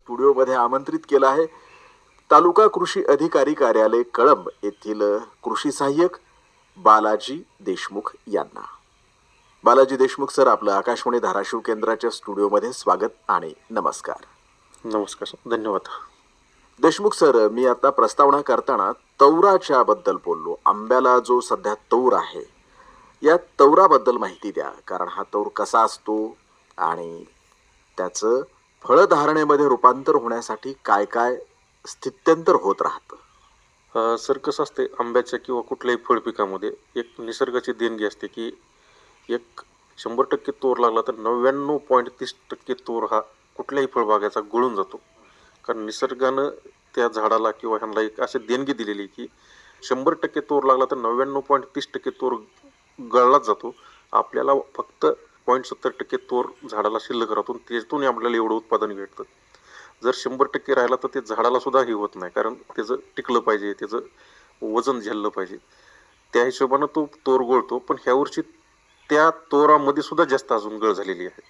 स्टुडिओमध्ये आमंत्रित केलं आहे तालुका कृषी अधिकारी कार्यालय कळंब येथील कृषी सहाय्यक बालाजी देशमुख यांना. बालाजी देशमुख सर, आपलं आकाशवाणी धाराशिव केंद्राच्या स्टुडिओमध्ये स्वागत आणि नमस्कार. नमस्कार सर, धन्यवाद. देशमुख सर, मी आता प्रस्तावना करताना तौराच्या बद्दल बोललो. आंब्याला जो सध्या तौर आहे, या तौराबद्दल माहिती द्या. कारण हा तौर कसा असतो आणि त्याचं फळधारणेमध्ये रूपांतर होण्यासाठी काय काय स्थित्यंतर होत राहतं. सर, कसं असते, आंब्याच्या किंवा कुठल्याही फळ पिकामध्ये एक निसर्गाची देणगी असते की एक 100% तोर लागला तर 99.30% तोर हा कुठल्याही फळबागाचा गळून जातो. कारण निसर्गानं त्या झाडाला किंवा ह्यांना एक अशी देणगी दिलेली की 100% तोर लागला तर 99.30% तोर गळलाच जातो. आपल्याला फक्त 0.70% तोर झाडाला शिल्लक राहतो, त्यातून आपल्याला एवढं उत्पादन भेटतं. जर 100% राहिला तर ते झाडाला सुद्धा हे होत नाही, कारण त्याचं टिकलं पाहिजे, त्याचं वजन झेललं पाहिजे. त्या हिशोबानं तो तोर गळतो. पण ह्या वर्षी त्या तोरामध्ये सुद्धा जास्त अजून गळ झालेली आहे.